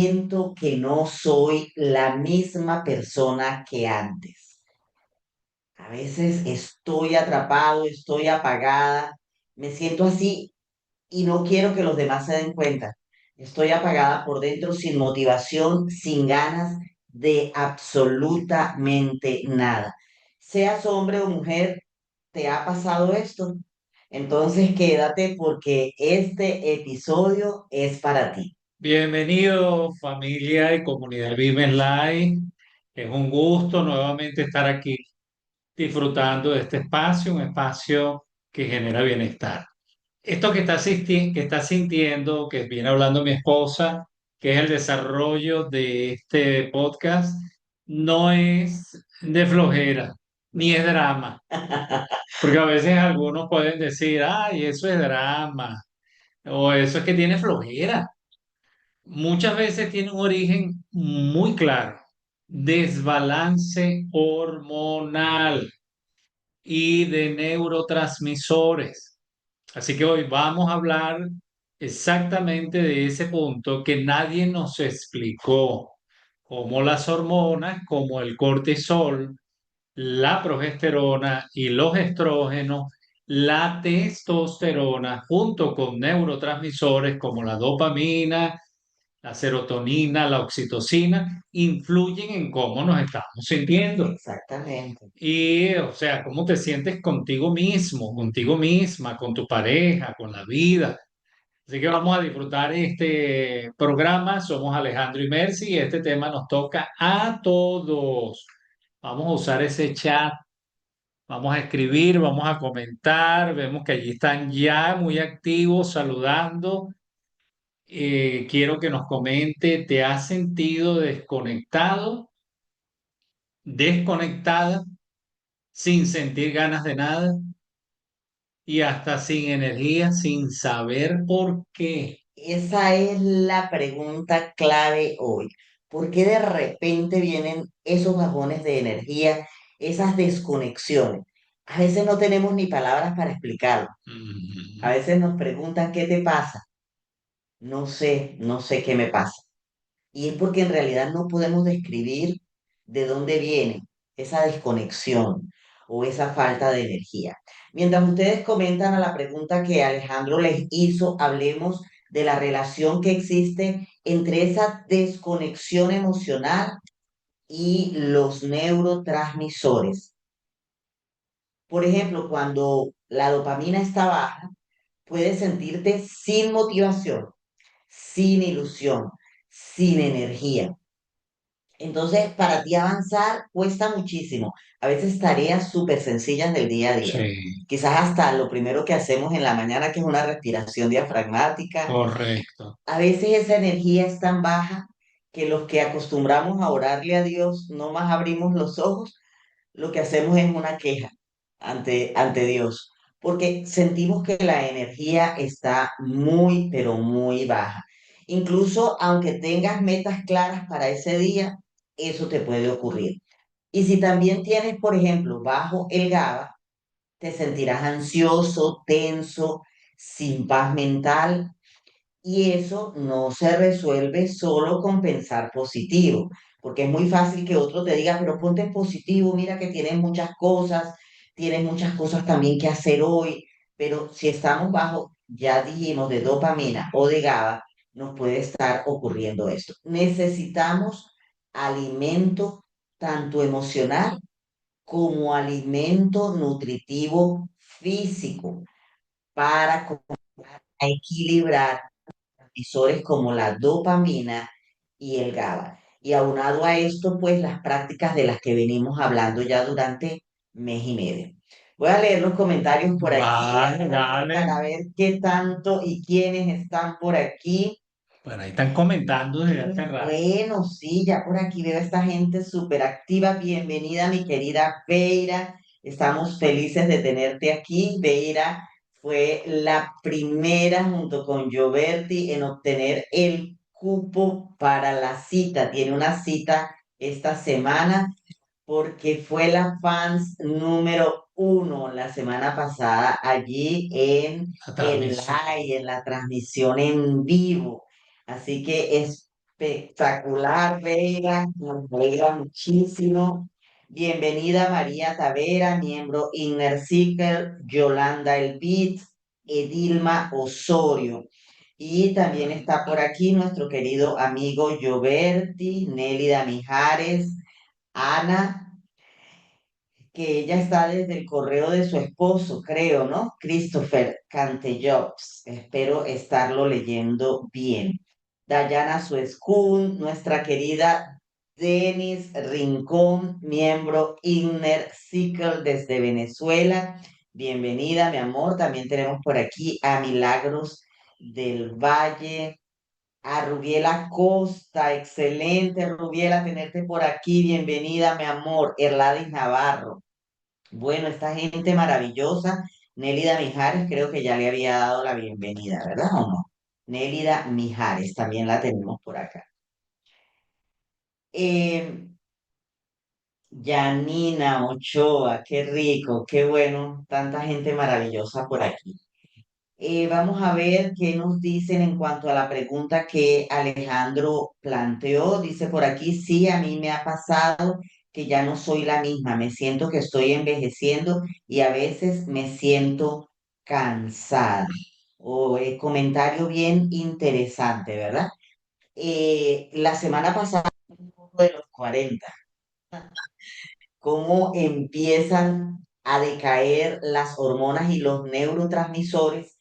Siento que no soy la misma persona que antes. A veces estoy atrapado, estoy apagada, me siento así y no quiero que los demás se den cuenta. Estoy apagada por dentro, sin motivación, sin ganas de absolutamente nada. Seas hombre o mujer, ¿te ha pasado esto? Entonces quédate porque este episodio es para ti. Bienvenido familia y comunidad Viven Live. Es un gusto nuevamente estar aquí disfrutando de este espacio, un espacio que genera bienestar. Esto que está sintiendo, que viene hablando mi esposa, que es el desarrollo de este podcast, no es de flojera, ni es drama, porque a veces algunos pueden decir, ay, eso es drama, o eso es que tiene flojera. Muchas veces tiene un origen muy claro, desbalance hormonal y de neurotransmisores. Así que hoy vamos a hablar exactamente de ese punto que nadie nos explicó, cómo las hormonas, como el cortisol, la progesterona y los estrógenos, la testosterona, junto con neurotransmisores como la dopamina, la serotonina, la oxitocina, influyen en cómo nos estamos sintiendo. Exactamente. Y, o sea, cómo te sientes contigo mismo, contigo misma, con tu pareja, con la vida. Así que vamos a disfrutar este programa. Somos Alejandro y Mercy y este tema nos toca a todos. Vamos a usar ese chat, vamos a escribir, vamos a comentar. Vemos que allí están ya muy activos, saludando. Quiero que nos comente, ¿te has sentido desconectado, desconectada, sin sentir ganas de nada y hasta sin energía, sin saber por qué? Esa es la pregunta clave hoy. ¿Por qué de repente vienen esos bajones de energía, esas desconexiones? A veces no tenemos ni palabras para explicarlo. A Ujú. veces nos preguntan, ¿qué te pasa? No sé qué me pasa. Y es porque en realidad no podemos describir de dónde viene esa desconexión o esa falta de energía. Mientras ustedes comentan a la pregunta que Alejandro les hizo, hablemos de la relación que existe entre esa desconexión emocional y los neurotransmisores. Por ejemplo, cuando la dopamina está baja, puedes sentirte sin motivación, sin ilusión, sin energía. Entonces, para ti avanzar cuesta muchísimo. A veces tareas súper sencillas del día a día. Sí, Quizás hasta lo primero que hacemos en la mañana, que es una respiración diafragmática. correcto. A veces esa energía es tan baja que los que acostumbramos a orarle a Dios no más abrimos los ojos, lo que hacemos es una queja ante Dios, porque sentimos que la energía está muy, pero muy baja. Incluso aunque tengas metas claras para ese día, eso te puede ocurrir. Y si también tienes, por ejemplo, bajo el GABA, te sentirás ansioso, tenso, sin paz mental, y eso no se resuelve solo con pensar positivo, porque es muy fácil que otro te diga, pero ponte en positivo, mira que tienes muchas cosas también que hacer hoy, pero si estamos bajo, ya dijimos, de dopamina o de GABA, nos puede estar ocurriendo esto. Necesitamos alimento tanto emocional como alimento nutritivo físico para equilibrar transmisores como la dopamina y el GABA. Y aunado a esto, pues las prácticas de las que venimos hablando ya durante mes y medio. Voy a leer los comentarios por aquí, Vale, dale. para ver qué tanto y quiénes están por aquí. Bueno, ahí están comentando desde hace rato. Bueno, sí, ya por aquí veo a esta gente súper activa. Bienvenida, mi querida Beira. Estamos felices de tenerte aquí. Beira fue la primera junto con Gioberti en obtener el cupo para la cita. Tiene una cita esta semana porque fue la fans número uno la semana pasada allí en La el transmisión. live, en la transmisión en vivo. Así que es Espectacular, Vega, nos alegra muchísimo. Bienvenida María Tavera, miembro Inner Circle, Yolanda Elbit, Edilma Osorio. Y también está por aquí nuestro querido amigo Gioberti, Nélida Mijares, Ana, que ella está desde el correo de su esposo, creo, ¿no? Christopher Cantejobs. Espero estarlo leyendo bien. Dayana Suescún, nuestra querida Denis Rincón, miembro Inner Circle desde Venezuela. Bienvenida, mi amor. También tenemos por aquí a Milagros del Valle, a Rubiela Costa. Excelente, Rubiela, tenerte por aquí. Bienvenida, mi amor. Erladis Navarro. Bueno, esta gente maravillosa, Nélida Mijares, creo que ya le había dado la bienvenida, ¿verdad o no? Nélida Mijares, también la tenemos por acá. Eh, Yanina Ochoa, qué rico, qué bueno, tanta gente maravillosa por aquí. Vamos a ver qué nos dicen en cuanto a la pregunta que Alejandro planteó. Dice por aquí, sí, a mí me ha pasado que ya no soy la misma, me siento que estoy envejeciendo y a veces me siento cansada. Comentario bien interesante, ¿verdad? La semana pasada, un poco de los 40, cómo empiezan a decaer las hormonas y los neurotransmisores.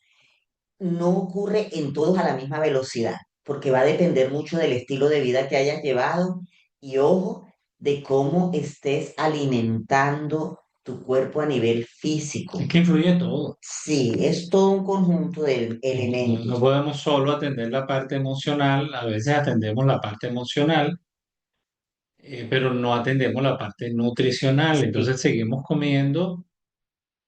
No ocurre en todos a la misma velocidad, porque va a depender mucho del estilo de vida que hayas llevado y ojo, de cómo estés alimentando tu cuerpo a nivel Es físico. que influye todo. Sí, es todo un conjunto de No elementos. podemos solo atender la parte emocional, a veces atendemos la parte emocional, pero no atendemos la parte nutricional. Sí. Entonces seguimos comiendo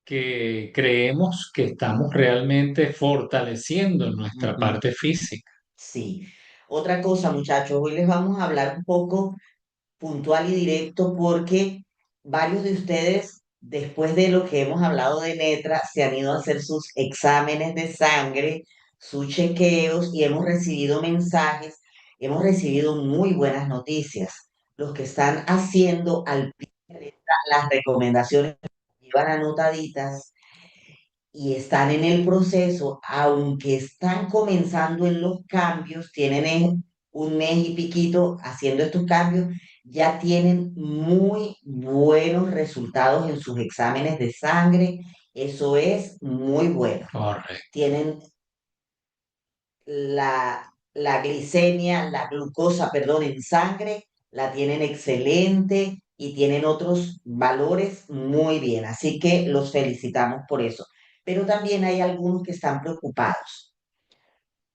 que creemos que estamos realmente fortaleciendo nuestra Ujú. parte física. Sí. Otra cosa, muchachos, hoy les vamos a hablar un poco puntual y directo porque varios de ustedes, después de lo que hemos hablado de Netra, se han ido a hacer sus exámenes de sangre, sus chequeos y hemos recibido mensajes, hemos recibido muy buenas noticias. Los que están haciendo al pie de la letra las recomendaciones que llevan anotaditas y están en el proceso, aunque están comenzando en los cambios, tienen un mes y piquito haciendo estos cambios, ya tienen muy buenos resultados en sus exámenes de sangre. Eso es muy bueno. Correcto. Tienen la glicemia, la glucosa, perdón, en sangre, la tienen excelente y tienen otros valores muy bien. Así que los felicitamos por eso. Pero también hay algunos que están preocupados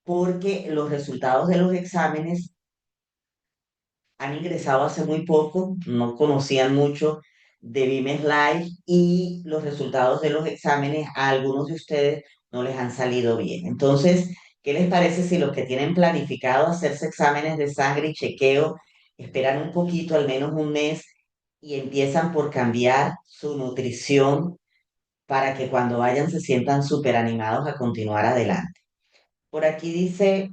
porque los resultados de los exámenes han ingresado hace muy poco, no conocían mucho de Vimes Live y los resultados de los exámenes a algunos de ustedes no les han salido bien. Entonces, ¿qué les parece si los que tienen planificado hacerse exámenes de sangre y chequeo esperan un poquito, al menos un mes, y empiezan por cambiar su nutrición para que cuando vayan se sientan súper animados a continuar adelante? Por aquí dice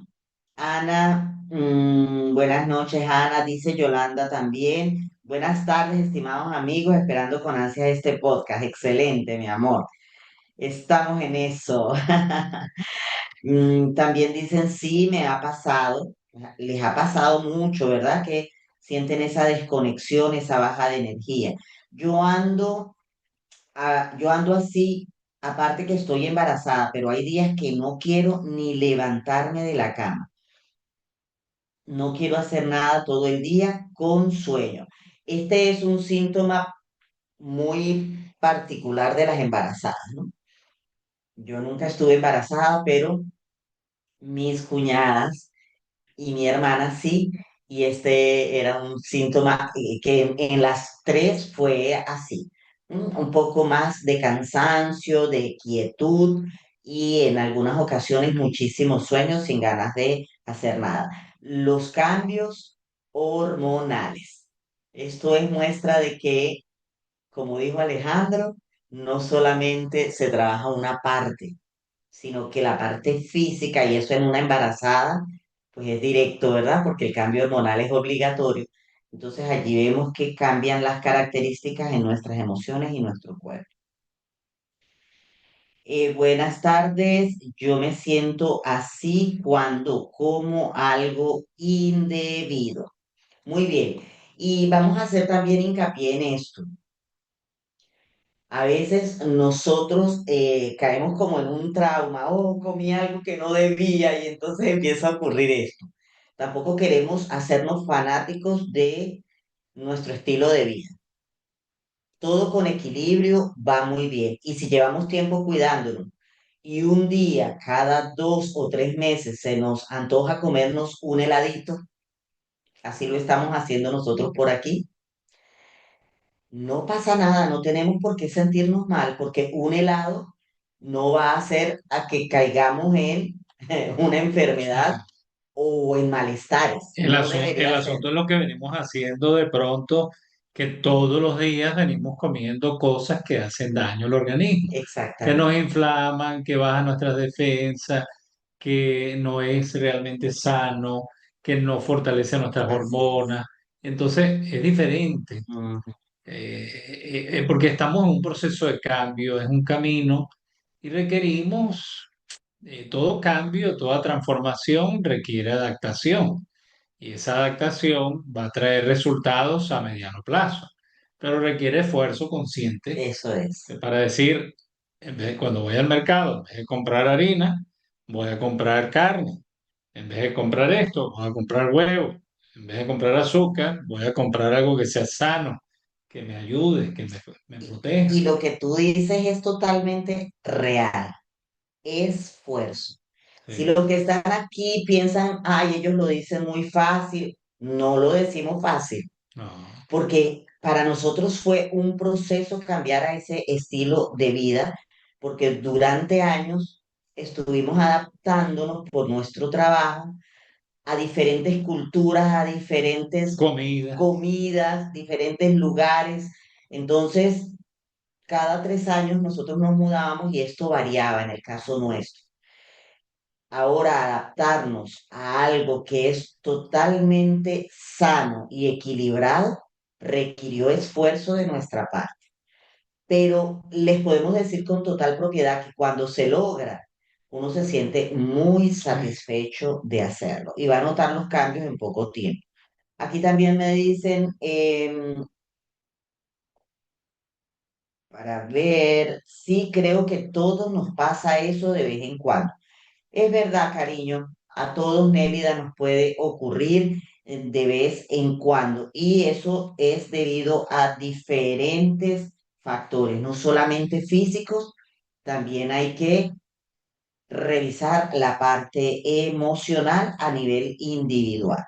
Ana, buenas noches, Ana, dice Yolanda también. Buenas tardes, estimados amigos, esperando con ansias este podcast. Excelente, mi amor. Estamos en eso. También dicen, sí, me ha pasado. Les ha pasado mucho, ¿verdad? Que sienten esa desconexión, esa baja de energía. Yo ando, yo ando así, aparte que estoy embarazada, pero hay días que no quiero ni levantarme de la cama. No quiero hacer nada todo el día con sueño. Este es un síntoma muy particular de las embarazadas, ¿no? Yo nunca estuve embarazada, pero mis cuñadas y mi hermana sí, y este era un síntoma que en las tres fue así, un poco más de cansancio, de quietud y en algunas ocasiones muchísimos sueños sin ganas de hacer nada. Los cambios hormonales. Esto es muestra de que, como dijo Alejandro, no solamente se trabaja una parte, sino que la parte física, y eso en una embarazada, pues es directo, ¿verdad? Porque el cambio hormonal es obligatorio. Entonces allí vemos que cambian las características en nuestras emociones y nuestro cuerpo. Buenas tardes, yo me siento así cuando como algo indebido. Muy bien, y vamos a hacer también hincapié en esto. A veces nosotros caemos como en un trauma, oh, comí algo que no debía y entonces empieza a ocurrir esto. Tampoco queremos hacernos fanáticos de nuestro estilo de vida. Todo con equilibrio va muy bien. Y si llevamos tiempo cuidándonos y un día cada 2 o 3 meses se nos antoja comernos un heladito, así lo estamos haciendo nosotros por aquí, no pasa nada, no tenemos por qué sentirnos mal, porque un helado no va a hacer a que caigamos en una enfermedad Sí. o en malestares. No El debería ser. asunto es lo que venimos haciendo de pronto, que todos los días venimos comiendo cosas que hacen daño al organismo, que nos Exactamente. inflaman, que bajan nuestras defensas, que no es realmente sano, que no fortalece nuestras Así es. hormonas. Entonces es diferente, Ujú. porque estamos en un proceso de cambio, es un camino y requerimos, todo cambio, toda transformación requiere adaptación. Y esa adaptación va a traer resultados a mediano plazo, pero requiere esfuerzo consciente Eso es. para decir, cuando voy al mercado, en vez de comprar harina, voy a comprar carne. En vez de comprar esto, voy a comprar huevo. En vez de comprar azúcar, voy a comprar algo que sea sano, que me ayude, que me Y proteja. lo que tú dices es totalmente real. Esfuerzo. Si Sí, los que están aquí piensan, ay, ellos lo dicen muy fácil, no lo decimos fácil, no, porque para nosotros fue un proceso cambiar a ese estilo de vida, porque durante años estuvimos adaptándonos por nuestro trabajo a diferentes culturas, a diferentes comida, comidas, diferentes lugares. Entonces, cada 3 años nosotros nos mudábamos y esto variaba en el caso nuestro. Ahora adaptarnos a algo que es totalmente sano y equilibrado requirió esfuerzo de nuestra parte. Pero les podemos decir con total propiedad que cuando se logra, uno se siente muy sí. satisfecho de hacerlo y va a notar los cambios en poco tiempo. Aquí también me dicen, para ver, sí creo que todos nos pasa eso de vez en cuando. Es verdad, cariño, a todos, Nélida, nos puede ocurrir de vez en cuando y eso es debido a diferentes factores, no solamente físicos, también hay que revisar la parte emocional a nivel individual.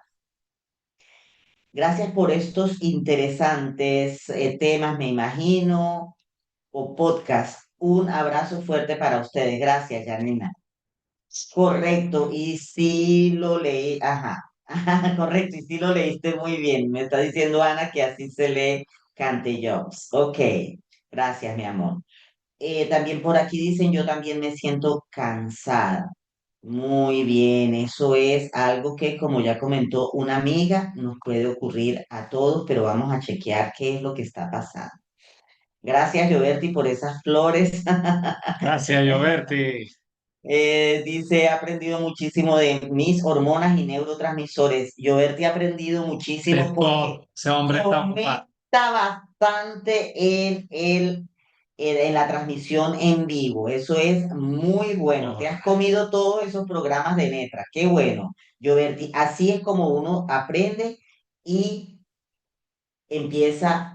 Gracias por estos interesantes temas, me imagino, o podcast. Un abrazo fuerte para ustedes. Gracias, Janina. Correcto, y sí lo leí, ajá, ajá, correcto, y sí lo leíste muy bien. Me está diciendo Ana que así se lee Jobs. Ok, gracias, mi amor. También por aquí dicen, yo también me siento cansada. Muy bien, eso es algo que, como ya comentó una amiga, nos puede ocurrir a todos, pero vamos a chequear qué es lo que está pasando. Gracias, Joberti, por esas flores. Gracias, Lloberti. Dice, he aprendido muchísimo de mis hormonas y neurotransmisores. Yo he aprendido muchísimo porque Ese hombre está comenta ocupado. bastante en la transmisión en vivo. Eso es muy bueno. Te has Correcto. comido todos esos programas de Netra. Qué bueno. Yo así es como uno aprende y empieza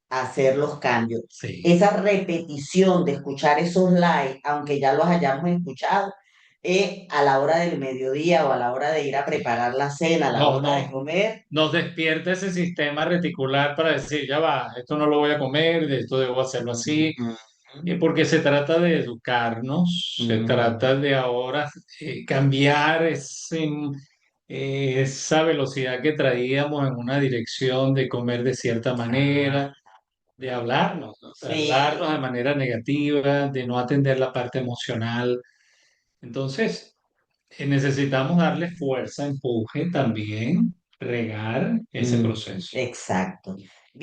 a hacer los cambios. Sí. Esa repetición de escuchar esos likes, aunque ya los hayamos escuchado, a la hora del mediodía o a la hora de ir a Sí. preparar la cena, a la No, hora de no, comer. nos despierta ese sistema reticular para decir, ya va, esto no lo voy a comer, de esto debo hacerlo así, Ujú, porque se trata de educarnos, se ujú. trata de ahora cambiar esa velocidad que traíamos en una dirección de comer de cierta Ah, manera, de hablarnos, ¿no? De hablarnos de sí, manera negativa, de no atender la parte emocional. Entonces, necesitamos darle fuerza, empuje también, regar ese proceso. Exacto.